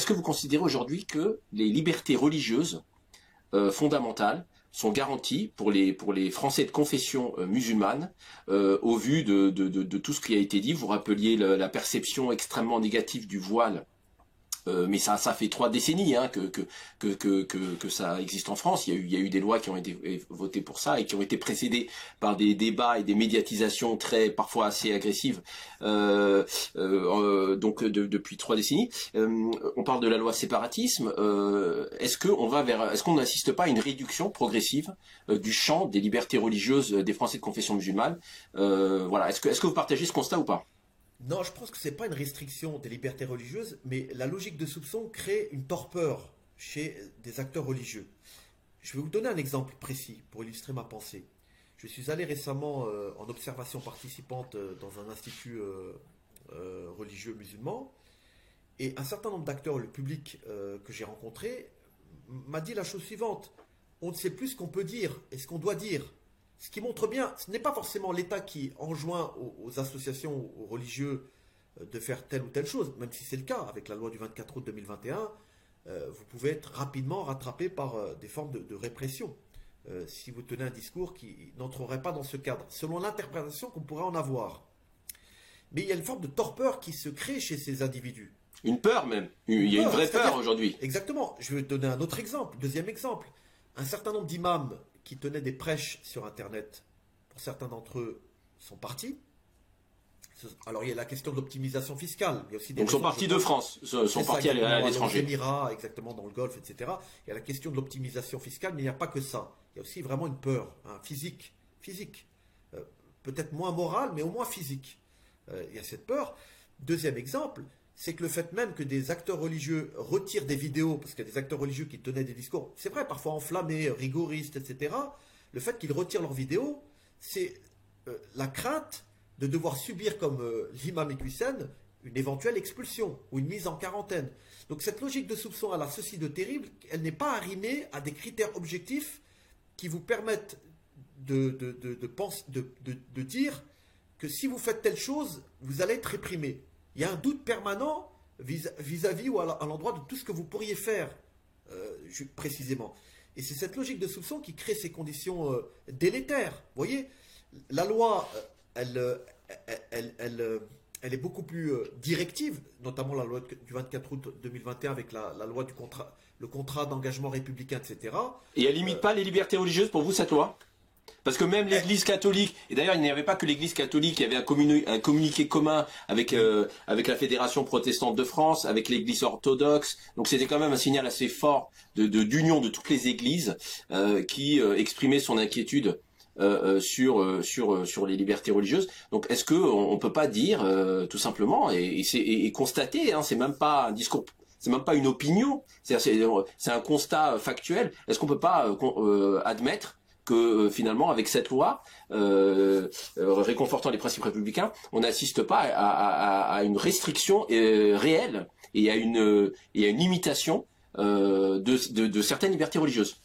est-ce que vous considérez aujourd'hui que les libertés religieuses fondamentales sont garanties pour les Français de confession musulmane au vu de tout ce qui a été dit? Vous rappeliez la perception extrêmement négative du voile. Mais ça fait 3 décennies que ça existe en France. Il y a eu des lois qui ont été votées pour ça et qui ont été précédées par des débats et des médiatisations parfois assez agressives. Donc depuis 3 décennies, on parle de la loi séparatisme. Est-ce qu'on n'assiste pas à une réduction progressive du champ des libertés religieuses des Français de confession musulmane? Voilà. Est-ce que vous partagez ce constat ou pas? Non, je pense que ce n'est pas une restriction des libertés religieuses, mais la logique de soupçon crée une torpeur chez des acteurs religieux. Je vais vous donner un exemple précis pour illustrer ma pensée. Je suis allé récemment en observation participante dans un institut religieux musulman, et un certain nombre d'acteurs, le public que j'ai rencontré, m'a dit la chose suivante: on ne sait plus ce qu'on peut dire et ce qu'on doit dire. Ce qui montre bien, ce n'est pas forcément l'État qui enjoint aux associations, aux religieux de faire telle ou telle chose, même si c'est le cas avec la loi du 24 août 2021, vous pouvez être rapidement rattrapé par des formes de répression si vous tenez un discours qui n'entrerait pas dans ce cadre, selon l'interprétation qu'on pourrait en avoir. Mais il y a une forme de torpeur qui se crée chez ces individus. Une peur même. Il y a une vraie peur aujourd'hui. Exactement. Je vais donner un autre exemple, deuxième exemple. Un certain nombre d'imams qui tenaient des prêches sur Internet, pour certains d'entre eux, sont partis. Alors il y a la question de l'optimisation fiscale. Il y a aussi des Donc sont partis de France, sont partis à l'étranger. Aux Émirats, exactement, dans le Golfe, etc. Il y a la question de l'optimisation fiscale, mais il n'y a pas que ça. Il y a aussi vraiment une peur physique. Peut-être moins morale, mais au moins physique. Il y a cette peur. Deuxième exemple, c'est que le fait même que des acteurs religieux retirent des vidéos, parce qu'il y a des acteurs religieux qui tenaient des discours, c'est vrai, parfois enflammés, rigoristes, etc., le fait qu'ils retirent leurs vidéos, c'est la crainte de devoir subir, comme l'imam Iqwisen, une éventuelle expulsion ou une mise en quarantaine. Donc cette logique de soupçon, elle a ceci de terrible, elle n'est pas arrimée à des critères objectifs qui vous permettent de dire que si vous faites telle chose, vous allez être réprimé. Il y a un doute permanent vis-à-vis ou à l'endroit de tout ce que vous pourriez faire, précisément. Et c'est cette logique de soupçon qui crée ces conditions délétères. Vous voyez, la loi, elle est beaucoup plus directive, notamment la loi du 24 août 2021 avec la loi le contrat d'engagement républicain, etc. Et elle limite pas les libertés religieuses pour vous, cette loi? Parce que même l'Église catholique, et d'ailleurs il n'y avait pas que l'Église catholique, il y avait un communiqué commun avec la Fédération protestante de France, avec l'Église orthodoxe, donc c'était quand même un signal assez fort d'union de toutes les églises qui exprimaient son inquiétude sur les libertés religieuses. Donc est-ce que on peut pas dire tout simplement et constater, hein, c'est même pas un discours, c'est même pas une opinion, c'est un constat factuel. Est-ce qu'on peut pas admettre que finalement, avec cette loi réconfortant les principes républicains, on n'assiste pas à une restriction réelle et à une limitation de certaines libertés religieuses?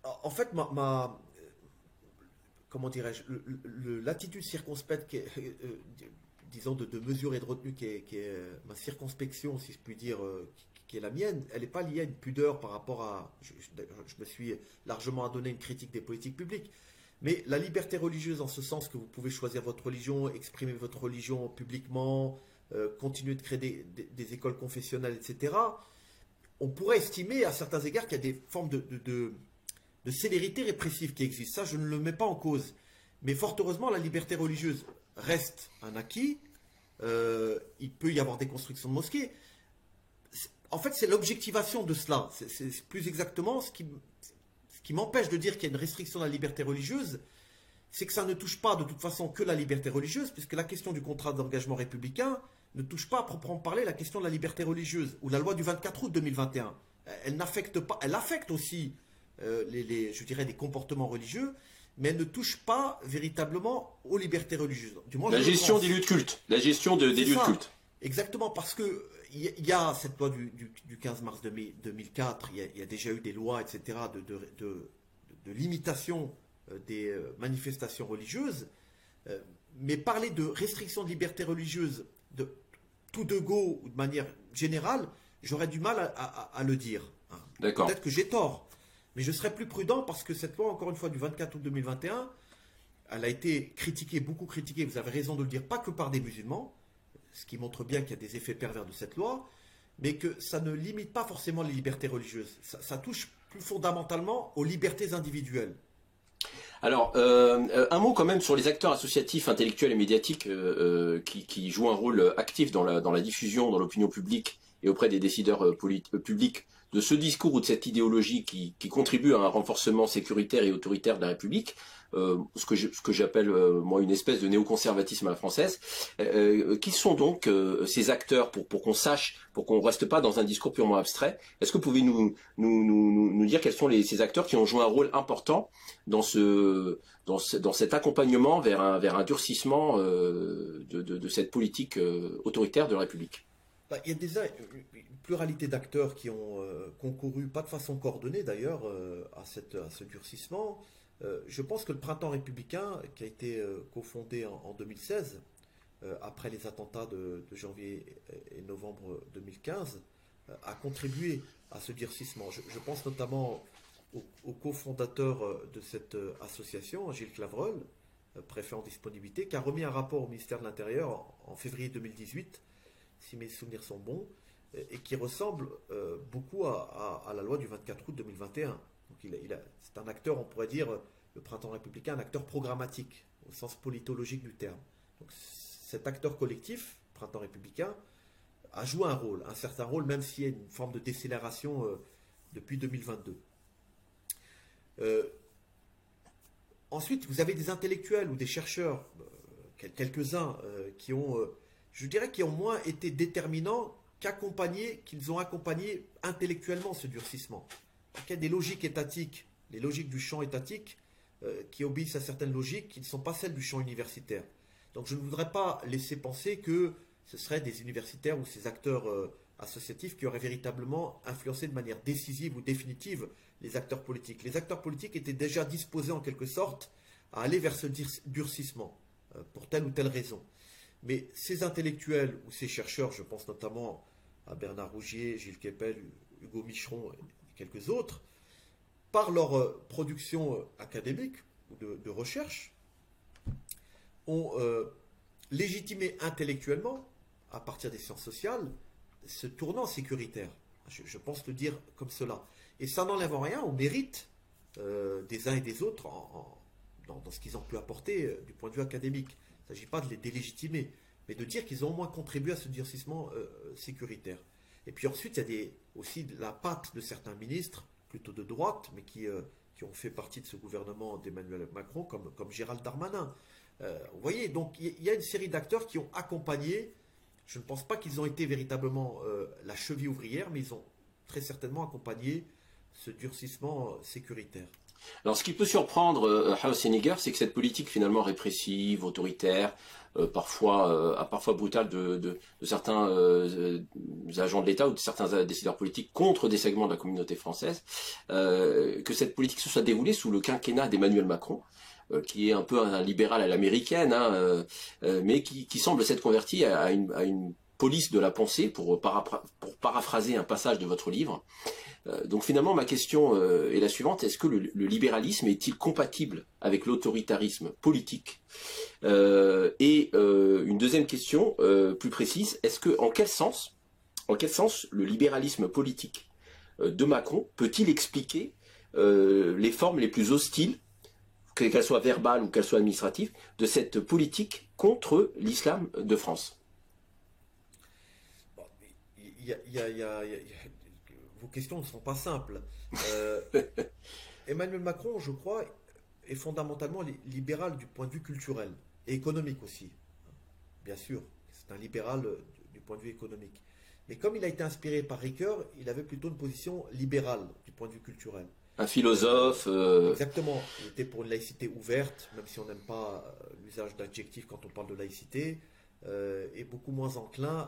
En fait, comment dirais-je, l'attitude circonspecte, disons, de mesure et de retenue qui est ma circonspection, si je puis dire, qui est la mienne, elle n'est pas liée à une pudeur par rapport à... Je me suis largement adonné une critique des politiques publiques, mais la liberté religieuse en ce sens que vous pouvez choisir votre religion, exprimer votre religion publiquement, continuer de créer des écoles confessionnelles, etc., on pourrait estimer à certains égards qu'il y a des formes de célérité répressive qui existent. Ça, je ne le mets pas en cause. Mais fort heureusement, la liberté religieuse reste un acquis. Il peut y avoir des constructions de mosquées. En fait, c'est l'objectivation de cela. C'est plus exactement ce qui m'empêche de dire qu'il y a une restriction de la liberté religieuse, c'est que ça ne touche pas de toute façon que la liberté religieuse, puisque la question du contrat d'engagement républicain ne touche pas à proprement parler la question de la liberté religieuse, ou la loi du 24 août 2021. Elle n'affecte pas, elle affecte aussi je dirais, des comportements religieux, mais elle ne touche pas véritablement aux libertés religieuses. Du moins, la gestion des lieux de culte. La gestion des lieux de culte. Exactement, parce que il y a cette loi du 15 mars 2004, il y a déjà eu des lois, etc., de limitation des manifestations religieuses, mais parler de restriction de liberté religieuse de tout de go ou de manière générale, j'aurais du mal à le dire. Hein. D'accord. Peut-être que j'ai tort, mais je serais plus prudent parce que cette loi, encore une fois, du 24 août 2021, elle a été critiquée, beaucoup critiquée, vous avez raison de le dire, pas que par des musulmans, ce qui montre bien qu'il y a des effets pervers de cette loi, mais que ça ne limite pas forcément les libertés religieuses. Ça touche plus fondamentalement aux libertés individuelles. Alors, un mot quand même sur les acteurs associatifs, intellectuels et médiatiques qui jouent un rôle actif dans la diffusion, dans l'opinion publique et auprès des décideurs publics de ce discours ou de cette idéologie qui contribue à un renforcement sécuritaire et autoritaire de la République, ce que j'appelle moi une espèce de néoconservatisme à la française. Qui sont donc ces acteurs pour qu'on sache, pour qu'on ne reste pas dans un discours purement abstrait? Est-ce que vous pouvez nous dire quels sont ces acteurs qui ont joué un rôle important dans cet accompagnement vers un durcissement de cette politique autoritaire de la République? Il y a déjà une pluralité d'acteurs qui ont concouru, pas de façon coordonnée d'ailleurs, à ce durcissement. Je pense que le Printemps républicain, qui a été cofondé en 2016, après les attentats de janvier et novembre 2015, a contribué à ce durcissement. Je pense notamment au cofondateur de cette association, Gilles Clavreul, préfet en disponibilité, qui a remis un rapport au ministère de l'Intérieur en février 2018, si mes souvenirs sont bons, et qui ressemble beaucoup à la loi du 24 août 2021. Donc c'est un acteur, on pourrait dire, le Printemps républicain, un acteur programmatique, au sens politologique du terme. Donc cet acteur collectif, Printemps républicain, a joué un certain rôle, même s'il y a une forme de décélération depuis 2022. Ensuite, vous avez des intellectuels ou des chercheurs, quelques-uns, qui ont, je dirais, qui ont moins été déterminants qu'ils ont accompagné intellectuellement ce durcissement. Il y a des logiques étatiques, les logiques du champ étatique, qui obéissent à certaines logiques qui ne sont pas celles du champ universitaire. Donc je ne voudrais pas laisser penser que ce seraient des universitaires ou ces acteurs associatifs qui auraient véritablement influencé de manière décisive ou définitive les acteurs politiques. Les acteurs politiques étaient déjà disposés en quelque sorte à aller vers ce durcissement, pour telle ou telle raison. Mais ces intellectuels ou ces chercheurs, je pense notamment à Bernard Rougier, Gilles Kepel, Hugo Micheron et quelques autres, par leur production académique ou de recherche, ont légitimé intellectuellement, à partir des sciences sociales, ce tournant sécuritaire. Je pense le dire comme cela. Et ça n'enlève en rien au mérite des uns et des autres dans ce qu'ils ont pu apporter du point de vue académique. Il ne s'agit pas de les délégitimer, mais de dire qu'ils ont au moins contribué à ce durcissement sécuritaire. Et puis ensuite, il y a aussi la patte de certains ministres, plutôt de droite, mais qui ont fait partie de ce gouvernement d'Emmanuel Macron, comme Gérald Darmanin. Vous voyez, donc il y a une série d'acteurs qui ont accompagné. Je ne pense pas qu'ils ont été véritablement la cheville ouvrière, mais ils ont très certainement accompagné ce durcissement sécuritaire. Alors, ce qui peut surprendre Haus-Seniger, c'est que cette politique finalement répressive, autoritaire, parfois brutale de certains agents de l'État ou de certains décideurs politiques contre des segments de la communauté française, que cette politique se soit déroulée sous le quinquennat d'Emmanuel Macron, qui est un peu un libéral à l'américaine, hein, mais qui semble s'être converti à une police de la pensée, pour paraphraser un passage de votre livre. Donc finalement, ma question est la suivante: est-ce que le libéralisme est-il compatible avec l'autoritarisme politique? Et une deuxième question plus précise: en quel sens le libéralisme politique de Macron peut-il expliquer les formes les plus hostiles, qu'elles soient verbales ou qu'elles soient administratives, de cette politique contre l'islam de France? Vos questions ne sont pas simples. Emmanuel Macron, je crois, est fondamentalement libéral du point de vue culturel et économique aussi. Bien sûr, c'est un libéral du point de vue économique. Mais comme il a été inspiré par Ricoeur, il avait plutôt une position libérale du point de vue culturel. Un philosophe. Exactement. Il était pour une laïcité ouverte, même si on n'aime pas l'usage d'adjectifs quand on parle de laïcité, et beaucoup moins enclin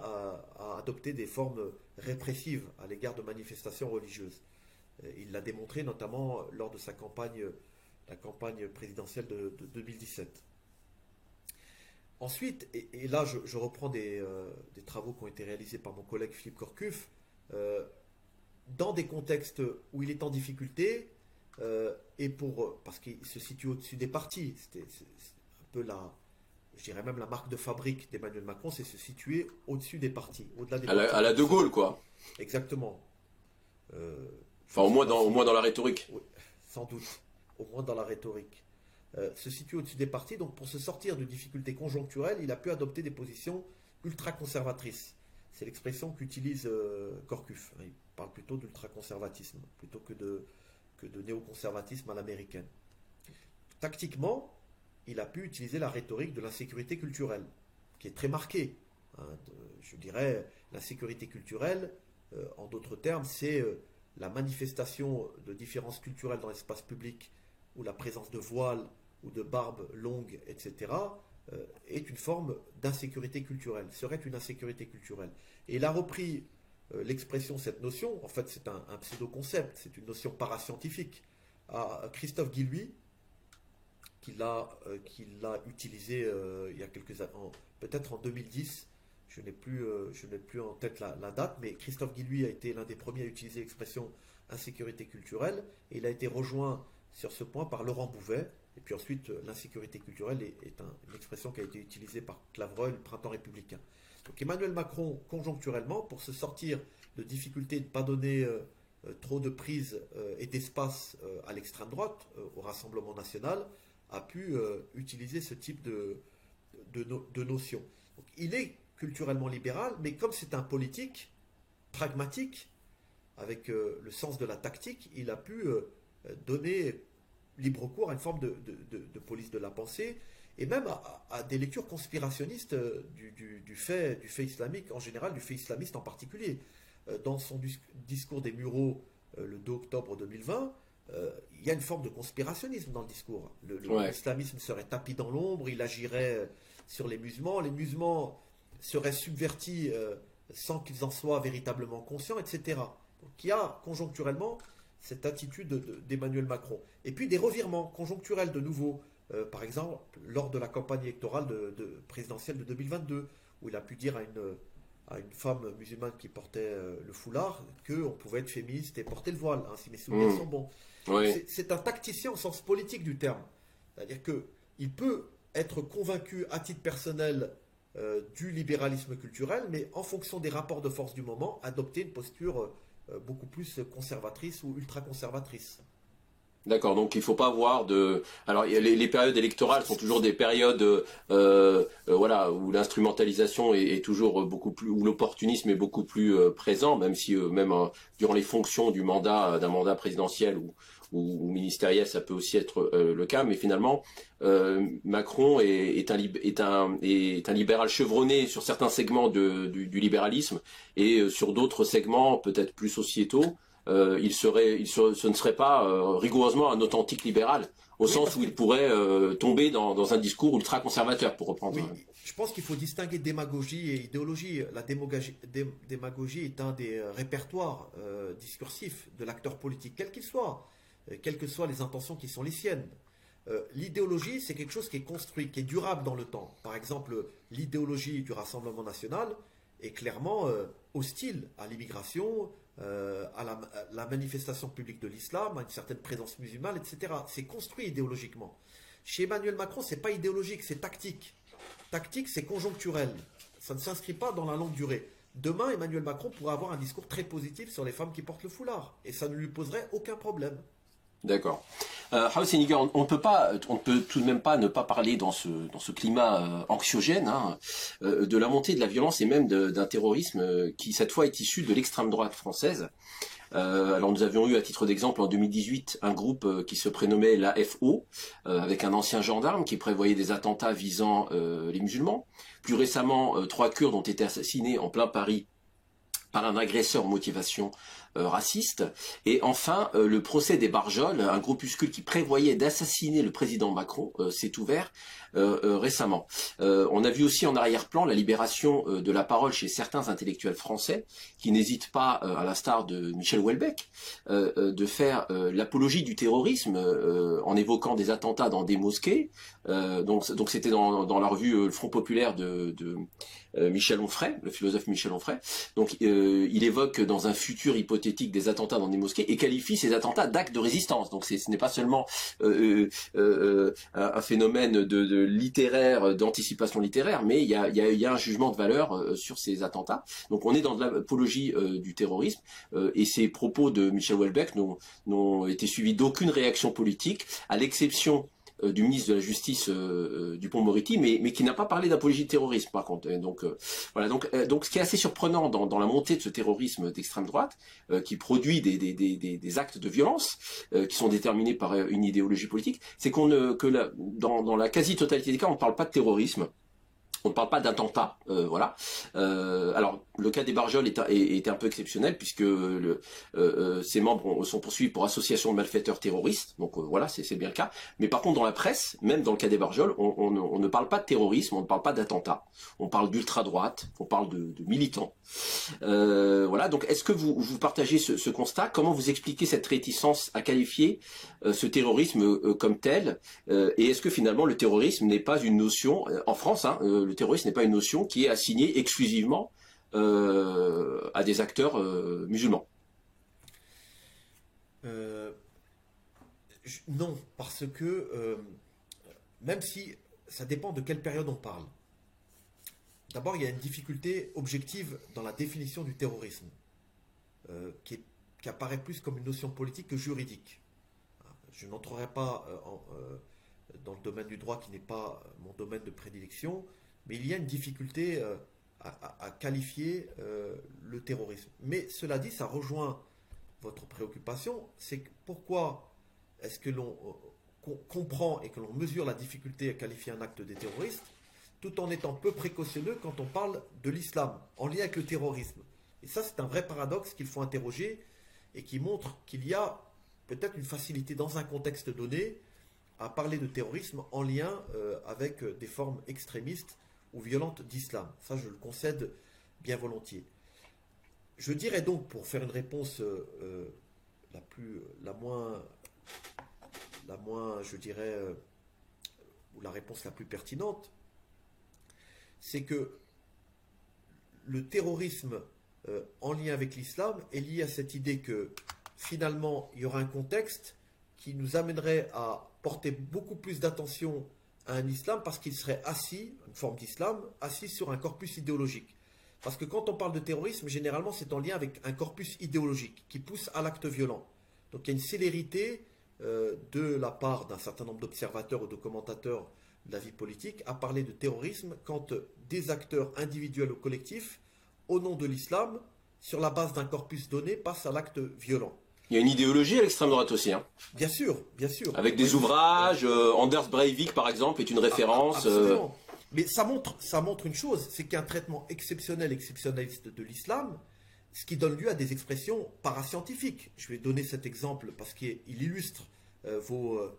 à adopter des formes répressives à l'égard de manifestations religieuses. Il l'a démontré notamment lors de la campagne présidentielle de 2017. Ensuite, et là je reprends des travaux qui ont été réalisés par mon collègue Philippe Corcuff, euh, dans des contextes où il est en difficulté, parce qu'il se situe au-dessus des partis. C'est un peu je dirais même la marque de fabrique d'Emmanuel Macron, c'est se situer au-dessus des partis, au-delà des partis. À la De Gaulle, quoi. Exactement. Enfin, au moins dans la rhétorique. Oui, sans doute, au moins dans la rhétorique. Se situe au-dessus des partis, donc pour se sortir de difficultés conjoncturelles, il a pu adopter des positions ultra-conservatrices. C'est l'expression qu'utilise Gourcuff. Il parle plutôt d'ultra-conservatisme, plutôt que de néoconservatisme à l'américaine. Tactiquement, il a pu utiliser la rhétorique de l'insécurité culturelle, qui est très marquée. Je dirais, l'insécurité culturelle, en d'autres termes, c'est la manifestation de différences culturelles dans l'espace public, où la présence de voiles ou de barbes longues, etc., est une forme d'insécurité culturelle, serait une insécurité culturelle. Et il a repris l'expression, cette notion, en fait c'est un pseudo-concept, c'est une notion parascientifique, à Christophe Guilluy, qui l'a utilisé il y a quelques années, peut-être en 2010, je n'ai plus en tête la date, mais Christophe Guilluy a été l'un des premiers à utiliser l'expression insécurité culturelle, et il a été rejoint sur ce point par Laurent Bouvet, et puis ensuite l'insécurité culturelle est une expression qui a été utilisée par Clavreul, le printemps républicain. Donc Emmanuel Macron, conjoncturellement, pour se sortir de difficultés de ne pas donner trop de prise et d'espace à l'extrême droite, au Rassemblement national, a pu utiliser ce type de notion. Donc, il est culturellement libéral, mais comme c'est un politique pragmatique, avec le sens de la tactique, il a pu donner libre cours à une forme de police de la pensée, et même à des lectures conspirationnistes du fait islamique en général, du fait islamiste en particulier. Dans son discours des Mureaux, le 2 octobre 2020, il y a une forme de conspirationnisme dans le discours. L'islamisme serait tapis dans l'ombre, il agirait sur les musulmans seraient subvertis sans qu'ils en soient véritablement conscients, etc. Donc il y a conjoncturellement cette attitude d'Emmanuel Macron. Et puis des revirements conjoncturels de nouveau. Par exemple, lors de la campagne électorale présidentielle de 2022, où il a pu dire à une femme musulmane qui portait le foulard qu'on pouvait être féministe et porter le voile, hein, si mes souvenirs sont bons. Oui. C'est un tacticien au sens politique du terme. C'est-à-dire qu'il peut être convaincu à titre personnel du libéralisme culturel, mais en fonction des rapports de force du moment, adopter une posture beaucoup plus conservatrice ou ultra-conservatrice. D'accord, donc il ne faut pas avoir de... Alors les périodes électorales sont toujours des périodes voilà, où l'instrumentalisation est toujours beaucoup plus... où l'opportunisme est beaucoup plus présent, même si même durant les fonctions d'un mandat présidentiel ou ministériel, ça peut aussi être le cas, mais finalement, Macron est un libéral chevronné sur certains segments du libéralisme, et sur d'autres segments peut-être plus sociétaux, ce ne serait pas rigoureusement un authentique libéral, au sens où il pourrait tomber dans un discours ultra-conservateur, pour reprendre. Oui, je pense qu'il faut distinguer démagogie et idéologie. La démagogie est un des répertoires discursifs de l'acteur politique, quel qu'il soit, quelles que soient les intentions qui sont les siennes. L'idéologie, c'est quelque chose qui est construit, qui est durable dans le temps. Par exemple, l'idéologie du Rassemblement national est clairement hostile à l'immigration, à la manifestation publique de l'islam, à une certaine présence musulmane, etc. C'est construit idéologiquement. Chez Emmanuel Macron, c'est pas idéologique, c'est tactique. Tactique, c'est conjoncturel. Ça ne s'inscrit pas dans la longue durée. Demain, Emmanuel Macron pourrait avoir un discours très positif sur les femmes qui portent le foulard. Et ça ne lui poserait aucun problème. D'accord. Haouss Senghir, on ne peut tout de même pas ne pas parler dans ce climat anxiogène, hein, de la montée de la violence et même d'un terrorisme qui cette fois est issu de l'extrême droite française. Alors nous avions eu à titre d'exemple en 2018 un groupe qui se prénommait l'AFO, avec un ancien gendarme qui prévoyait des attentats visant les musulmans. Plus récemment, 3 Kurdes ont été assassinés en plein Paris par un agresseur motivation racistes. Et enfin, le procès des Barjols, un groupuscule qui prévoyait d'assassiner le président Macron, s'est ouvert récemment. On a vu aussi en arrière-plan la libération de la parole chez certains intellectuels français qui n'hésitent pas, à l'instar de Michel Houellebecq, de faire l'apologie du terrorisme en évoquant des attentats dans des mosquées. Donc c'était dans la revue Le Front Populaire de Michel Onfray, le philosophe Michel Onfray. Donc il évoque dans un futur hypothétique des attentats dans des mosquées et qualifie ces attentats d'actes de résistance. Donc ce n'est pas seulement un phénomène de littéraire, d'anticipation littéraire, mais il y a un jugement de valeur sur ces attentats. Donc on est dans de l'apologie du terrorisme et ces propos de Michel Houellebecq n'ont été suivis d'aucune réaction politique, à l'exception du ministre de la Justice Dupond-Moretti, mais qui n'a pas parlé d'apologie de terrorisme par contre. Et donc voilà. Donc ce qui est assez surprenant dans la montée de ce terrorisme d'extrême droite, qui produit des actes de violence qui sont déterminés par une idéologie politique, c'est dans la quasi-totalité des cas, on ne parle pas de terrorisme. On ne parle pas d'attentat, voilà. Alors, le cas des Barjols est un peu exceptionnel puisque ses membres sont poursuivis pour association de malfaiteurs terroristes. Donc voilà, c'est bien le cas. Mais par contre, dans la presse, même dans le cas des Barjols, on ne parle pas de terrorisme, on ne parle pas d'attentat. On parle d'ultra-droite, on parle de militants. Voilà. Donc, est-ce que vous partagez ce constat? Comment vous expliquez cette réticence à qualifier ce terrorisme comme tel? Et est-ce que finalement le terrorisme n'est pas une notion en France, le terrorisme n'est pas une notion qui est assignée exclusivement à des acteurs musulmans? Non, parce que même si ça dépend de quelle période on parle. D'abord, il y a une difficulté objective dans la définition du terrorisme, qui apparaît plus comme une notion politique que juridique. Je n'entrerai pas dans le domaine du droit qui n'est pas mon domaine de prédilection, mais il y a une difficulté à qualifier le terrorisme. Mais cela dit, ça rejoint votre préoccupation, c'est pourquoi est-ce que l'on comprend et que l'on mesure la difficulté à qualifier un acte de terroriste, tout en étant peu précautionneux quand on parle de l'islam, en lien avec le terrorisme. Et ça, c'est un vrai paradoxe qu'il faut interroger et qui montre qu'il y a peut-être une facilité dans un contexte donné à parler de terrorisme en lien avec des formes extrémistes ou violentes d'islam. Ça, je le concède bien volontiers. Je dirais donc, pour faire une réponse la moins, je dirais, ou la réponse la plus pertinente, c'est que le terrorisme en lien avec l'islam est lié à cette idée que finalement, il y aura un contexte qui nous amènerait à porter beaucoup plus d'attention à un islam parce qu'il serait assis, une forme d'islam, assis sur un corpus idéologique. Parce que quand on parle de terrorisme, généralement, c'est en lien avec un corpus idéologique qui pousse à l'acte violent. Donc il y a une célérité de la part d'un certain nombre d'observateurs ou de commentateurs de la vie politique à parler de terrorisme quand des acteurs individuels ou collectifs, au nom de l'islam, sur la base d'un corpus donné, passent à l'acte violent. Il y a une idéologie à l'extrême droite aussi. Bien sûr, bien sûr. Avec des ouvrages, Anders Breivik par exemple est une référence. Absolument. Mais ça montre une chose, c'est qu'il y a un traitement exceptionnaliste de l'islam, ce qui donne lieu à des expressions parascientifiques. Je vais donner cet exemple parce qu'il illustre vos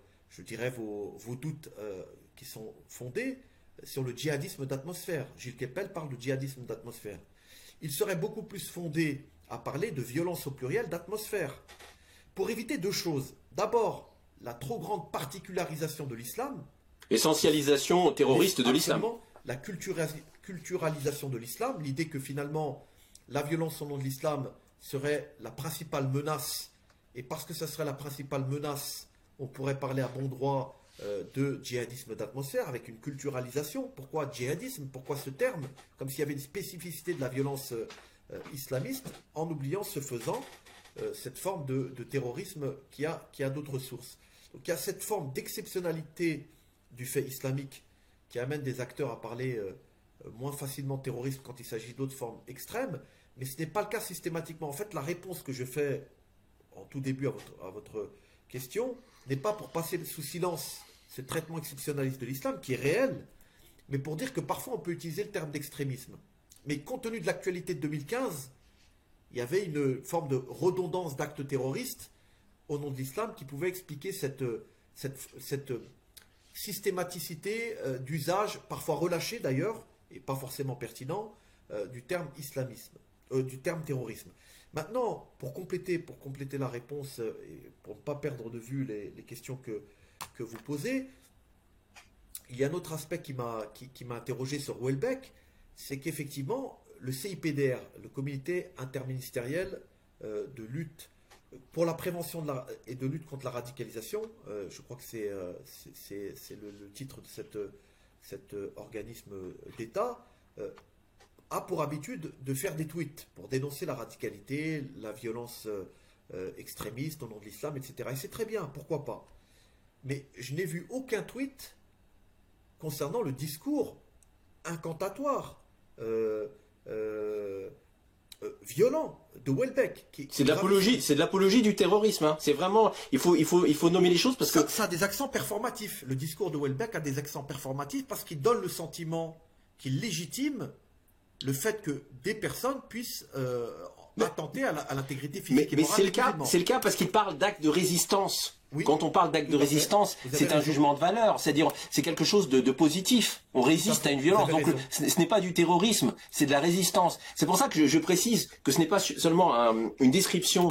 doutes qui sont fondés sur le djihadisme d'atmosphère. Gilles Kepel parle de djihadisme d'atmosphère. Il serait beaucoup plus fondé à parler de violence au pluriel d'atmosphère, pour éviter deux choses. D'abord, la trop grande particularisation de l'islam. Essentialisation terroriste de l'islam. La culturalisation de l'islam, l'idée que finalement la violence au nom de l'islam serait la principale menace, et parce que ça serait la principale menace, on pourrait parler à bon droit de djihadisme d'atmosphère, avec une culturalisation. Pourquoi djihadisme? Pourquoi ce terme? Comme s'il y avait une spécificité de la violence islamiste, en oubliant ce faisant cette forme de terrorisme qui a d'autres sources. Donc il y a cette forme d'exceptionnalité du fait islamique qui amène des acteurs à parler moins facilement terrorisme quand il s'agit d'autres formes extrêmes, mais ce n'est pas le cas systématiquement. En fait, la réponse que je fais en tout début à votre question n'est pas pour passer sous silence ce traitement exceptionnaliste de l'islam qui est réel, mais pour dire que parfois on peut utiliser le terme d'extrémisme. Mais compte tenu de l'actualité de 2015, il y avait une forme de redondance d'actes terroristes au nom de l'islam qui pouvait expliquer cette systématicité d'usage, parfois relâché d'ailleurs, et pas forcément pertinent, du terme islamisme, du terme terrorisme. Maintenant, pour compléter la réponse et pour ne pas perdre de vue les questions que vous posez, il y a un autre aspect qui m'a interrogé sur Houellebecq, c'est qu'effectivement, le CIPDR, le comité interministériel de lutte pour la prévention et de lutte contre la radicalisation, je crois que c'est le titre de cet organisme d'État, a pour habitude de faire des tweets pour dénoncer la radicalité, la violence extrémiste au nom de l'islam, etc. Et c'est très bien, pourquoi pas. Mais je n'ai vu aucun tweet concernant le discours incantatoire, violent de Houellebecq. C'est de l'apologie du terrorisme. Hein. C'est vraiment, il faut nommer les choses parce que ça a des accents performatifs. Le discours de Houellebecq a des accents performatifs parce qu'il donne le sentiment qu'il légitime le fait que des personnes puissent attenter à l'intégrité physique et morale. Mais c'est le cas parce qu'il parle d'actes de résistance. Oui, quand on parle d'actes de résistance, c'est un jugement de valeur, c'est-à-dire c'est quelque chose de positif. On résiste à une violence, donc ce n'est pas du terrorisme, c'est de la résistance. C'est pour ça que je précise que ce n'est pas seulement une description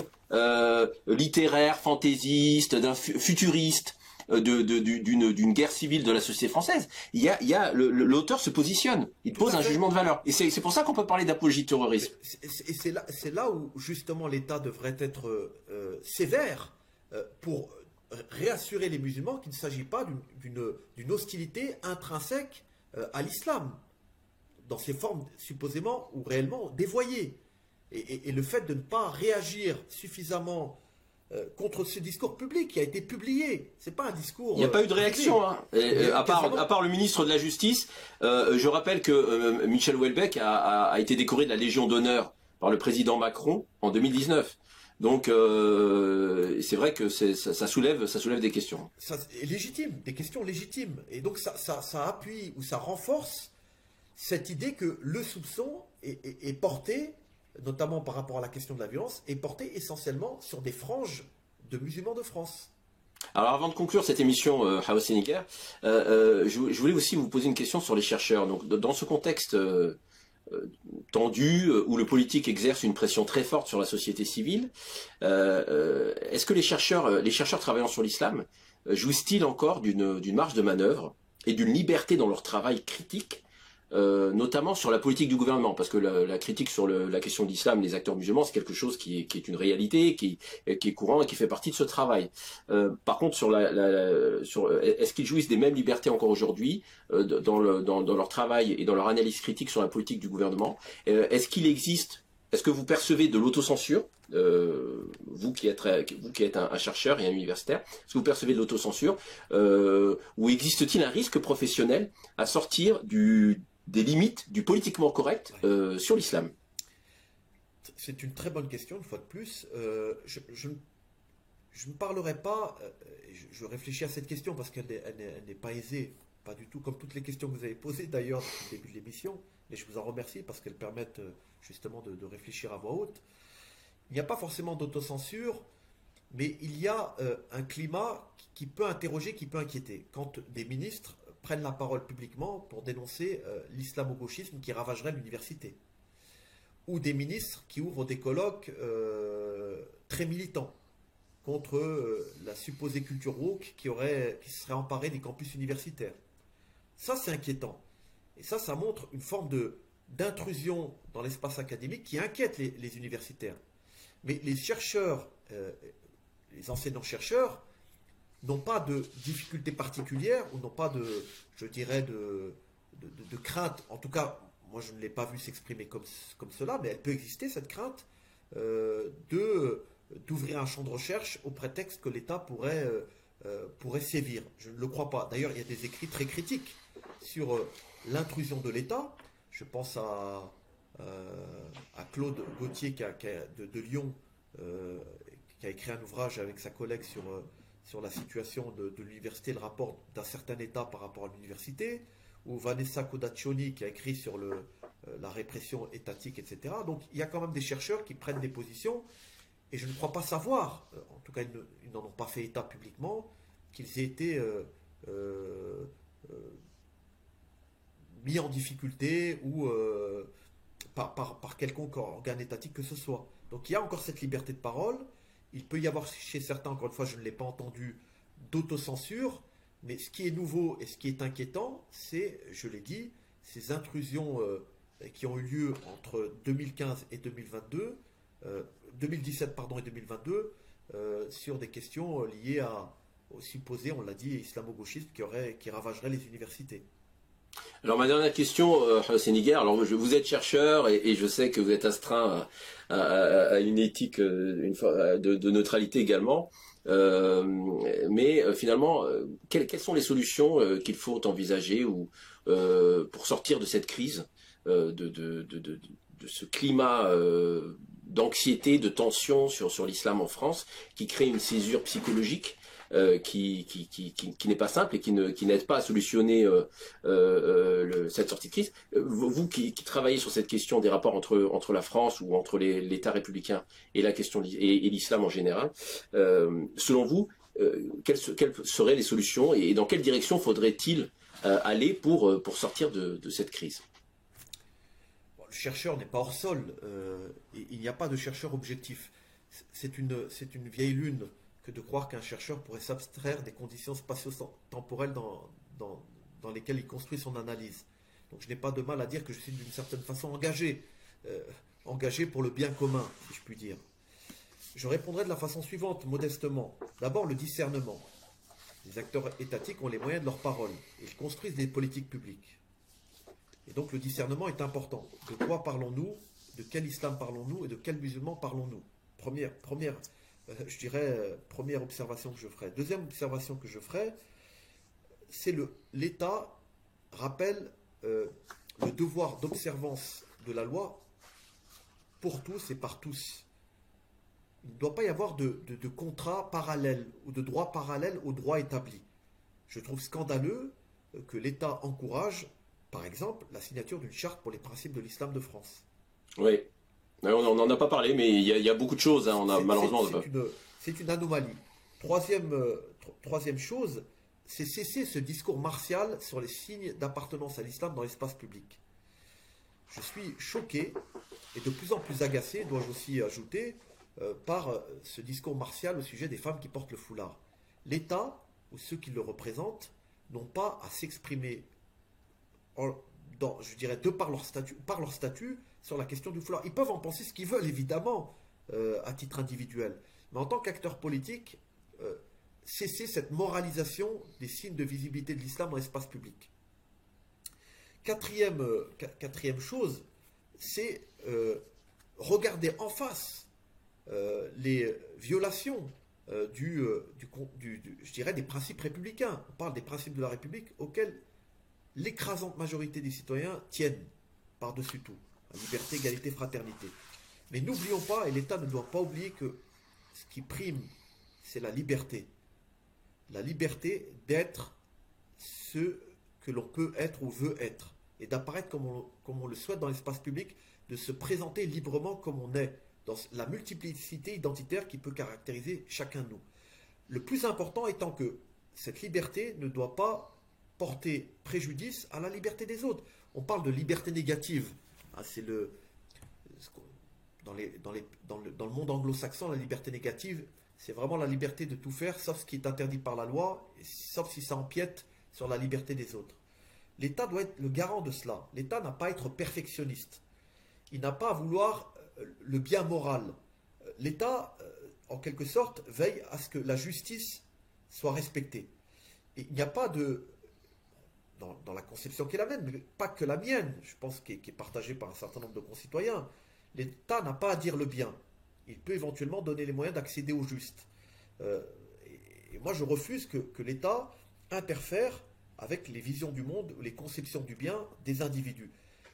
littéraire, fantaisiste, d'un futuriste, d'une guerre civile de la société française. L'auteur se positionne, il pose un jugement de valeur. Et c'est pour ça qu'on peut parler d'apologie de terrorisme. Et c'est là où justement l'État devrait être sévère pour réassurer les musulmans qu'il ne s'agit pas d'une hostilité intrinsèque à l'islam, dans ses formes supposément ou réellement dévoyées. Et le fait de ne pas réagir suffisamment contre ce discours public qui a été publié, c'est pas un discours. Il n'y a pas eu de réaction, hein. À part le ministre de la Justice. Je rappelle que Michel Houellebecq a été décoré de la Légion d'honneur par le président Macron en 2019. Donc c'est vrai que ça soulève des questions. Ça est légitime, des questions légitimes. Et donc ça appuie ou ça renforce cette idée que le soupçon est porté, notamment par rapport à la question de la violence, est porté essentiellement sur des franges de musulmans de France. Alors avant de conclure cette émission, Hawa Sénégal, je voulais aussi vous poser une question sur les chercheurs. Donc dans ce contexte tendu, où le politique exerce une pression très forte sur la société civile, est-ce que les chercheurs travaillant sur l'islam jouissent-ils encore d'une marge de manœuvre et d'une liberté dans leur travail critique, notamment sur la politique du gouvernement, parce que la critique sur la question de l'islam, les acteurs musulmans, c'est quelque chose qui est une réalité, qui est courant et qui fait partie de ce travail. Par contre, est-ce qu'ils jouissent des mêmes libertés encore aujourd'hui dans leur travail et dans leur analyse critique sur la politique du gouvernement? Est-ce que vous percevez de l'autocensure, vous qui êtes un chercheur et un universitaire, est-ce que vous percevez de l'autocensure, ou existe-t-il un risque professionnel à sortir des limites du politiquement correct sur l'islam? C'est une très bonne question, une fois de plus. Je ne parlerai pas, je réfléchis à cette question parce qu'elle n'est pas aisée, pas du tout, comme toutes les questions que vous avez posées d'ailleurs depuis le début de l'émission, mais je vous en remercie parce qu'elles permettent justement de réfléchir à voix haute. Il n'y a pas forcément d'autocensure, mais il y a un climat qui peut interroger, qui peut inquiéter. Quand des ministres prennent la parole publiquement pour dénoncer l'islamo-gauchisme qui ravagerait l'université, ou des ministres qui ouvrent des colloques très militants contre la supposée culture woke qui se serait emparée des campus universitaires. Ça, c'est inquiétant. Et ça montre une forme d'intrusion dans l'espace académique qui inquiète les universitaires. Mais les chercheurs, les enseignants-chercheurs, n'ont pas de difficultés particulières ou n'ont pas de crainte. En tout cas, moi je ne l'ai pas vu s'exprimer comme cela, mais elle peut exister, cette crainte d'ouvrir un champ de recherche au prétexte que l'État pourrait sévir. Je ne le crois pas. D'ailleurs, il y a des écrits très critiques sur l'intrusion de l'État. Je pense à Claude Gauthier de Lyon, qui a écrit un ouvrage avec sa collègue sur la situation de l'université, le rapport d'un certain État par rapport à l'université, ou Vanessa Codaccioni qui a écrit sur la répression étatique, etc. Donc il y a quand même des chercheurs qui prennent des positions, et je ne crois pas savoir, en tout cas ils n'en ont pas fait état publiquement, qu'ils aient été euh, mis en difficulté ou par quelconque organe étatique que ce soit. Donc il y a encore cette liberté de parole. Il peut y avoir chez certains, encore une fois, je ne l'ai pas entendu, d'autocensure. Mais ce qui est nouveau et ce qui est inquiétant, c'est, je l'ai dit, ces intrusions qui ont eu lieu entre 2015 et 2022, 2017 pardon, et 2022, sur des questions liées aux supposés, on l'a dit, islamo-gauchistes qui ravageraient les universités. Alors ma dernière question, Séniger, alors vous êtes chercheur et je sais que vous êtes astreint à une éthique de neutralité également, mais finalement, quelles sont les solutions qu'il faut envisager pour sortir de cette crise, de ce climat d'anxiété, de tension sur l'islam en France, qui crée une césure psychologique qui n'est pas simple et qui n'aide pas à solutionner cette sortie de crise. Vous qui travaillez sur cette question des rapports entre la France ou entre l'État républicain et la question et l'islam en général, selon vous, quelles seraient les solutions et dans quelle direction faudrait-il aller pour sortir de cette crise? Le chercheur n'est pas hors sol. Il n'y a pas de chercheur objectif. C'est une vieille lune que de croire qu'un chercheur pourrait s'abstraire des conditions spatio-temporelles dans lesquelles il construit son analyse. Donc je n'ai pas de mal à dire que je suis d'une certaine façon engagé pour le bien commun, si je puis dire. Je répondrai de la façon suivante, modestement. D'abord, le discernement. Les acteurs étatiques ont les moyens de leur parole. Ils construisent des politiques publiques. Et donc le discernement est important. De quoi parlons-nous? De quel islam parlons-nous? Et de quel musulman parlons-nous? Première observation que je ferai. Deuxième observation que je ferai, c'est l'État rappelle le devoir d'observance de la loi pour tous et par tous. Il ne doit pas y avoir de contrat parallèle ou de droit parallèle au droit établi. Je trouve scandaleux que l'État encourage, par exemple, la signature d'une charte pour les principes de l'islam de France. Oui. On n'en a pas parlé, mais il y a beaucoup de choses. Hein. Malheureusement, c'est une anomalie. Troisième chose, c'est cesser ce discours martial sur les signes d'appartenance à l'islam dans l'espace public. Je suis choqué et de plus en plus agacé, dois-je aussi ajouter, par ce discours martial au sujet des femmes qui portent le foulard. L'État, ou ceux qui le représentent, n'ont pas à s'exprimer, je dirais, par leur statut, sur la question du foulard. Ils peuvent en penser ce qu'ils veulent, évidemment, à titre individuel. Mais en tant qu'acteur politique, cesser cette moralisation des signes de visibilité de l'islam dans l'espace public. Quatrième chose, c'est regarder en face les violations je dirais, des principes républicains. On parle des principes de la République auxquels l'écrasante majorité des citoyens tiennent par-dessus tout. La liberté, égalité, fraternité. Mais n'oublions pas, et l'État ne doit pas oublier que ce qui prime, c'est la liberté. La liberté d'être ce que l'on peut être ou veut être. Et d'apparaître comme on le souhaite dans l'espace public, de se présenter librement comme on est, dans la multiplicité identitaire qui peut caractériser chacun de nous. Le plus important étant que cette liberté ne doit pas porter préjudice à la liberté des autres. On parle de liberté négative. C'est dans le monde anglo-saxon, la liberté négative, c'est vraiment la liberté de tout faire, sauf ce qui est interdit par la loi, sauf si ça empiète sur la liberté des autres. L'État doit être le garant de cela. L'État n'a pas à être perfectionniste. Il n'a pas à vouloir le bien moral. L'État, en quelque sorte, veille à ce que la justice soit respectée. Et il n'y a pas dans la conception qui est la mienne, mais pas que la mienne, je pense qui est partagée par un certain nombre de concitoyens, l'État n'a pas à dire le bien. Il peut éventuellement donner les moyens d'accéder au juste. Et moi, je refuse que l'État interfère avec les visions du monde, les conceptions du bien des individus.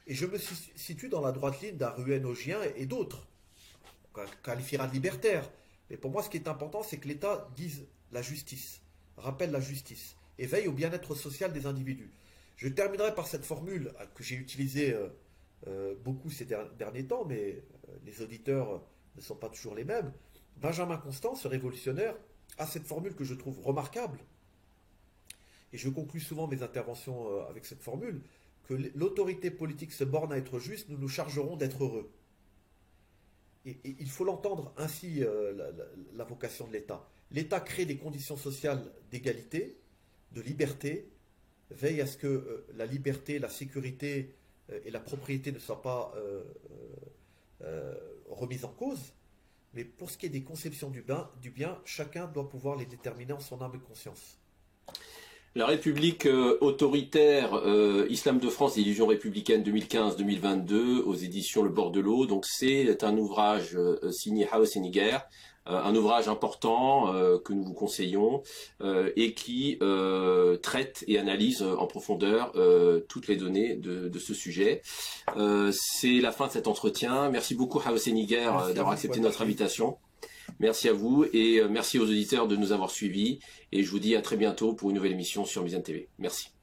Et je me situe dans la droite ligne d'Aruën Ogien et d'autres, qu'on qualifiera de libertaires. Mais pour moi, ce qui est important, c'est que l'État dise la justice, rappelle la justice, et veille au bien-être social des individus. Je terminerai par cette formule que j'ai utilisée beaucoup ces derniers temps, mais les auditeurs ne sont pas toujours les mêmes. Benjamin Constant, ce révolutionnaire, a cette formule que je trouve remarquable, et je conclus souvent mes interventions avec cette formule, que l'autorité politique se borne à être juste, nous nous chargerons d'être heureux. Et il faut l'entendre ainsi, la vocation de l'État. L'État crée des conditions sociales d'égalité, de liberté, veille à ce que la liberté, la sécurité et la propriété ne soient pas remises en cause. Mais pour ce qui est des conceptions du bien, chacun doit pouvoir les déterminer en son âme et conscience. La République autoritaire, Islam de France, illusions républicaines 2015-2022, aux éditions Le Bord de l'eau. Donc c'est un ouvrage signé Hawaseniger, un ouvrage important que nous vous conseillons et qui traite et analyse en profondeur toutes les données de ce sujet. C'est la fin de cet entretien. Merci beaucoup Hawaseniger d'avoir accepté notre invitation. Merci à vous et merci aux auditeurs de nous avoir suivis et je vous dis à très bientôt pour une nouvelle émission sur Mizan TV. Merci.